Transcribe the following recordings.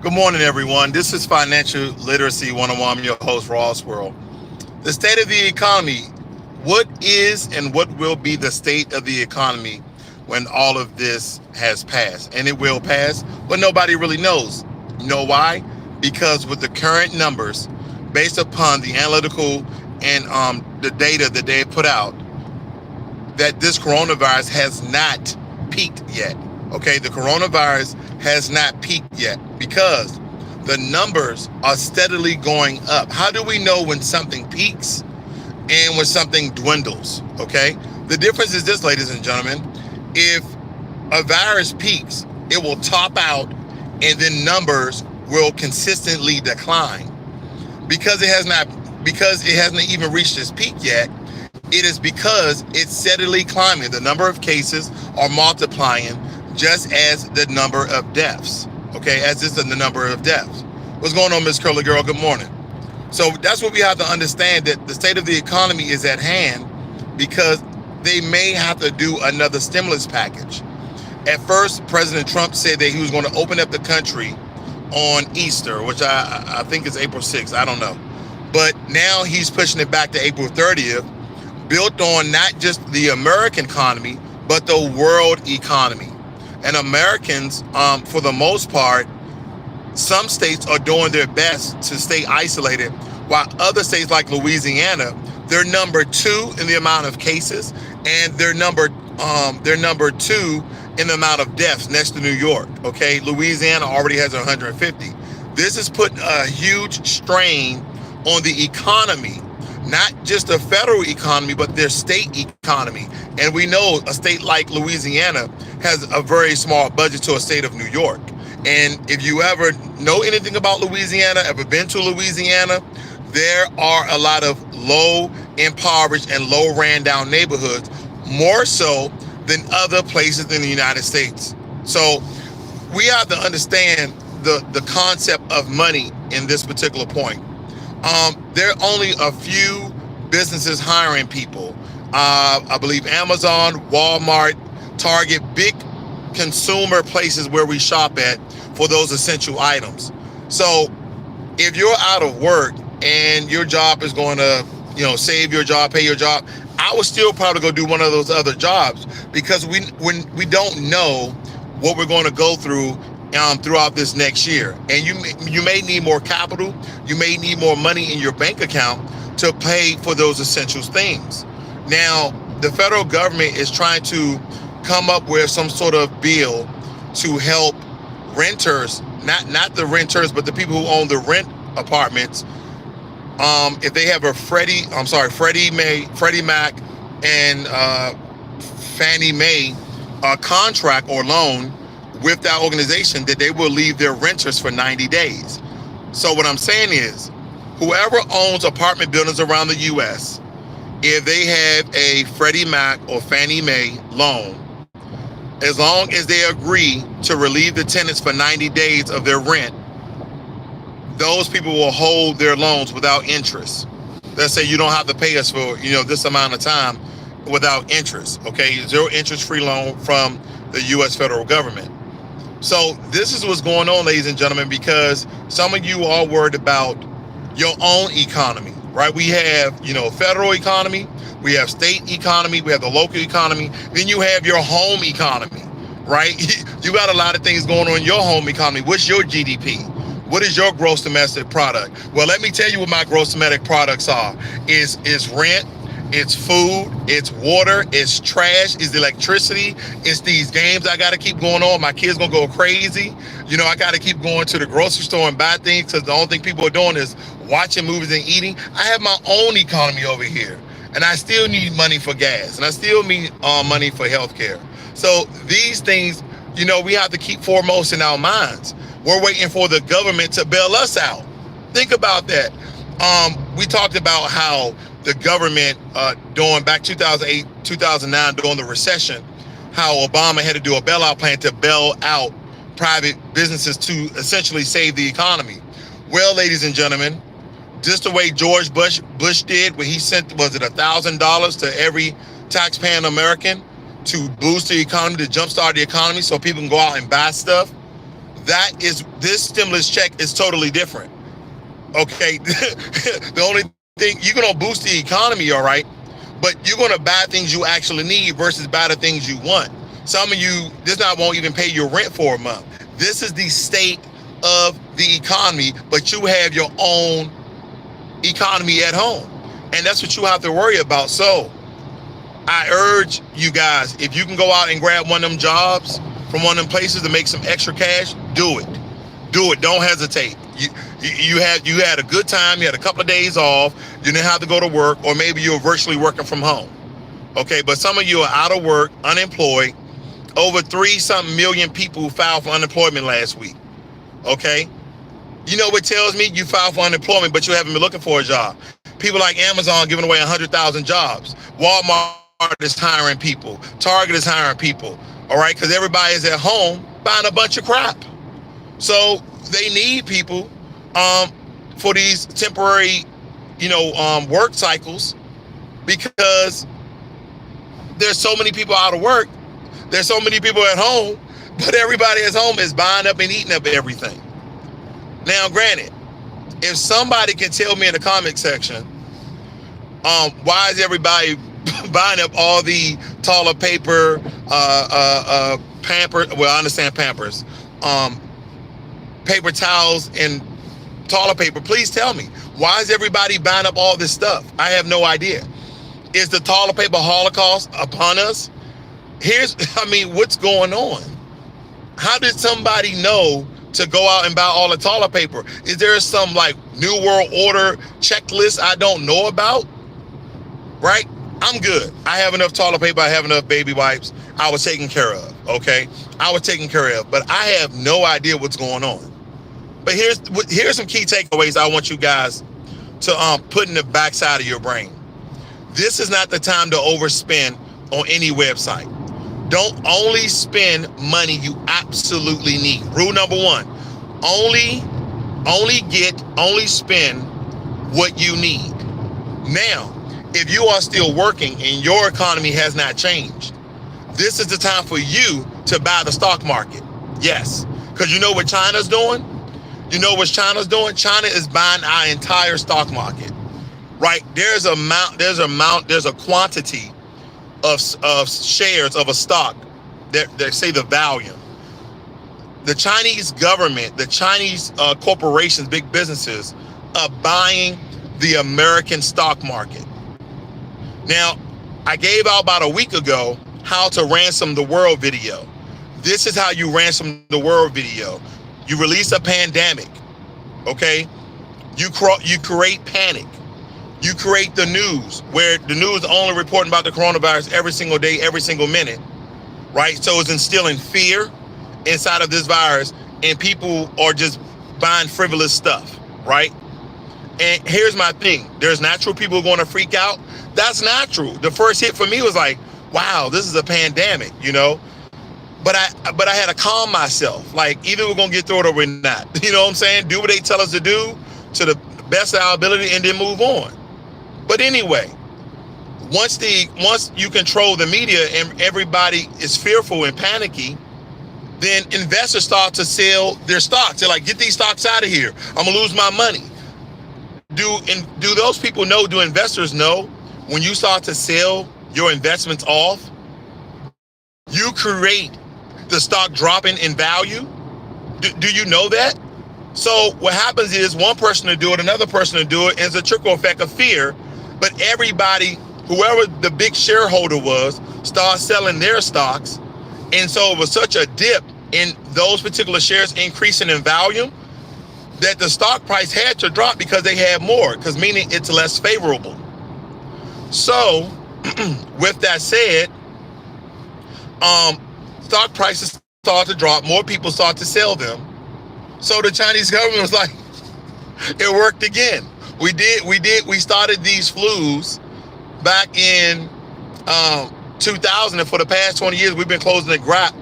Good morning, everyone. This is Financial Literacy 101. I'm your host, Ross World. The state of the economy. What is and what will be the state of the economy when all of this has passed? And it will pass, but nobody really knows. You know why? Because with the current numbers, based upon the analytical and the data that they put out, that this coronavirus has not peaked yet. Okay, the coronavirus has not peaked yet because the numbers are steadily going up. How do we know when something peaks and when something dwindles? Okay, the difference is this, ladies and gentlemen. If a virus peaks, it will top out and then numbers will consistently decline. Because it hasn't even reached its peak yet. It is because it's steadily climbing. The number of cases are multiplying just as the number of deaths. Okay, as is the number of deaths. What's going on, Miss Curly Girl? Good morning. So that's what we have to understand, that the state of the economy is at hand because they may have to do another stimulus package. At first, President Trump said that he was going to open up the country on Easter, which I think is April 6th. I don't know. But now he's pushing it back to April 30th, built on not just the American economy, but the world economy. And Americans, for the most part, some states are doing their best to stay isolated, while other states like Louisiana, they're number 2 in the amount of cases, and they're number 2 in the amount of deaths next to New York. Okay, Louisiana already has 150. This is putting a huge strain on the economy, not just the federal economy, but their state economy. And we know a state like Louisiana has a very small budget to a state of New York. And if you ever know anything about Louisiana, ever been to Louisiana, there are a lot of low impoverished and low ran down neighborhoods, more so than other places in the United States. So we have to understand the concept of money in this particular point. There are only a few businesses hiring people. I believe Amazon, Walmart, Target, big consumer places where we shop at for those essential items. So if you're out of work and your job is going to, save your job, pay your job, I would still probably go do one of those other jobs because we don't know what we're going to go through throughout this next year. And you may need more capital. You may need more money in your bank account to pay for those essential things. Now, the federal government is trying to come up with some sort of bill to help renters, not the renters, but the people who own the rent apartments. If they have a Freddie Mac and Fannie Mae contract or loan with that organization, that they will leave their renters for 90 days. So what I'm saying is, whoever owns apartment buildings around the U.S., if they have a Freddie Mac or Fannie Mae loan, as long as they agree to relieve the tenants for 90 days of their rent, those people will hold their loans without interest. Let's say you don't have to pay us for this amount of time without interest. Okay, 0 interest free loan from the U.S. federal government. So this is what's going on, ladies and gentlemen, because some of you are worried about your own economy, right? We have, federal economy, we have state economy, we have the local economy, then you have your home economy, right? You got a lot of things going on in your home economy. What's your GDP? What is your gross domestic product? Well, let me tell you what my gross domestic products are. Is rent, it's food, it's water, it's trash, it's electricity, it's these games I got to keep going on. My kids gonna go crazy. I got to keep going to the grocery store and buy things because the only thing people are doing is watching movies and eating. I have my own economy over here, and I still need money for gas, and I still need money for healthcare. So these things, we have to keep foremost in our minds. We're waiting for the government to bail us out. Think about that. We talked about how the government during back 2008, 2009, during the recession, how Obama had to do a bailout plan to bail out private businesses to essentially save the economy. Well, ladies and gentlemen, just the way George Bush did when he sent, was it $1,000 to every taxpaying American to boost the economy, to jumpstart the economy so people can go out and buy stuff. This stimulus check is totally different. Okay, the only thing, you're gonna boost the economy, all right, but you're gonna buy things you actually need versus buy the things you want. Some of you, this not won't even pay your rent for a month. This is the state of the economy, but you have your own economy at home, and that's what you have to worry about. So I urge you guys, if you can go out and grab one of them jobs from one of them places to make some extra cash, do it. Do it. Don't hesitate. You had a good time. You had a couple of days off. You didn't have to go to work, or maybe you're virtually working from home. Okay, but some of you are out of work, unemployed. Over 3-something million people filed for unemployment last week. Okay, you know what tells me? You filed for unemployment, but you haven't been looking for a job. People like Amazon giving away 100,000 jobs. Walmart is hiring people. Target is hiring people. All right, because everybody is at home buying a bunch of crap. So they need people for these temporary, work cycles, because there's so many people out of work. There's so many people at home, but everybody at home is buying up and eating up everything. Now, granted, if somebody can tell me in the comment section, why is everybody buying up all the toilet paper, Pampers? Well, I understand Pampers, paper towels and toilet paper. Please tell me, why is everybody buying up all this stuff? I have no idea. Is the toilet paper holocaust upon us? What's going on? How did somebody know to go out and buy all the toilet paper? Is there some like New World Order checklist I don't know about? Right? I'm good. I have enough toilet paper. I have enough baby wipes. I was taken care of. Okay? I was taken care of, but I have no idea what's going on. But here's some key takeaways I want you guys to put in the backside of your brain. This is not the time to overspend on any website. Don't only spend money you absolutely need. Rule number 1, only spend what you need. Now, if you are still working and your economy has not changed, this is the time for you to buy the stock market. Yes, because you know what China's doing? You know what China's doing? China is buying our entire stock market, right? There's a quantity of shares of a stock that they say the value. The Chinese government, the Chinese corporations, big businesses are buying the American stock market. Now, I gave out about a week ago how to ransom the world video. This is how you ransom the world video. You release a pandemic, okay? You create panic. You create the news where the news only reporting about the coronavirus every single day, every single minute, right? So it's instilling fear inside of this virus, and people are just buying frivolous stuff, right? And here's my thing. There's natural people going to freak out. That's natural. The first hit for me was like, wow, this is a pandemic, But I had to calm myself. Like, either we're going to get through it or we're not. You know what I'm saying? Do what they tell us to do to the best of our ability and then move on. But anyway, once you control the media and everybody is fearful and panicky, then investors start to sell their stocks. They're like, get these stocks out of here. I'm going to lose my money. Do those people know, do investors know, when you start to sell your investments off, you create the stock dropping in value? Do you know that? So what happens is one person to do it, another person to do it, and it's a trickle effect of fear. But everybody, whoever the big shareholder was, starts selling their stocks. And so it was such a dip in those particular shares increasing in value that the stock price had to drop because they had more, because meaning it's less favorable. So with that said, stock prices start to drop, more people start to sell them. So the Chinese government was like, it worked again. We started these flus back in 2000, and for the past 20 years, we've been closing the gap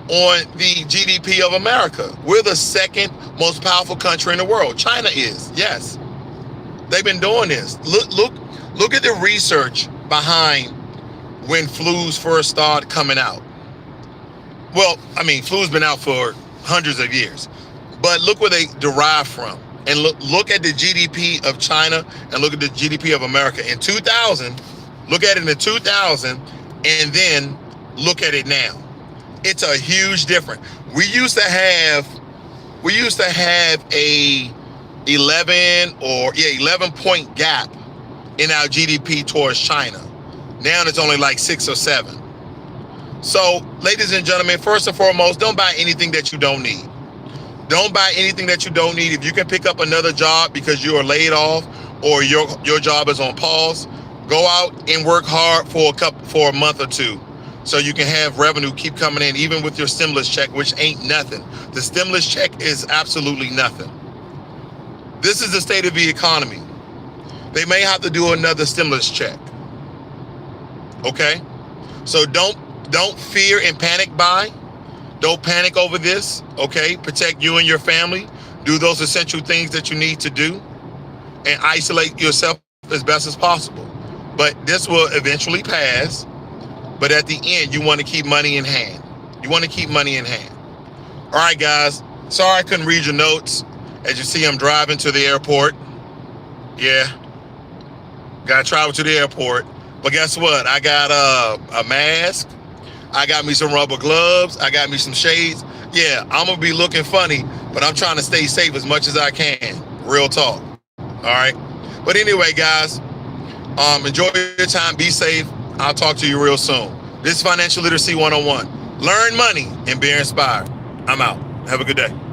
on the GDP of America. We're the second most powerful country in the world. China is, yes. They've been doing this. Look at the research behind when flus first started coming out. Well, I mean, flu's been out for hundreds of years, but look where they derive from. And look at the GDP of China and look at the GDP of America in 2000. Look at it in 2000, and then look at it now. It's a huge difference. We used to have a 11 point gap in our GDP towards China. Now it's only like 6 or 7. So, ladies and gentlemen, first and foremost, don't buy anything that you don't need. Don't buy anything that you don't need. If you can pick up another job because you are laid off or your job is on pause, go out and work hard for a month or two so you can have revenue keep coming in, even with your stimulus check, which ain't nothing. The stimulus check is absolutely nothing. This is the state of the economy. They may have to do another stimulus check. Okay? So don't fear and panic buy. Don't panic over this, okay? Protect you and your family. Do those essential things that you need to do and isolate yourself as best as possible. But this will eventually pass. But at the end, you want to keep money in hand. You want to keep money in hand. All right, guys. Sorry I couldn't read your notes. As you see, I'm driving to the airport. Yeah. Got to travel to the airport. But guess what? I got a mask. I got me some rubber gloves. I got me some shades. Yeah, I'm going to be looking funny, but I'm trying to stay safe as much as I can. Real talk. All right. But anyway, guys, enjoy your time. Be safe. I'll talk to you real soon. This is Financial Literacy 101. Learn money and be inspired. I'm out. Have a good day.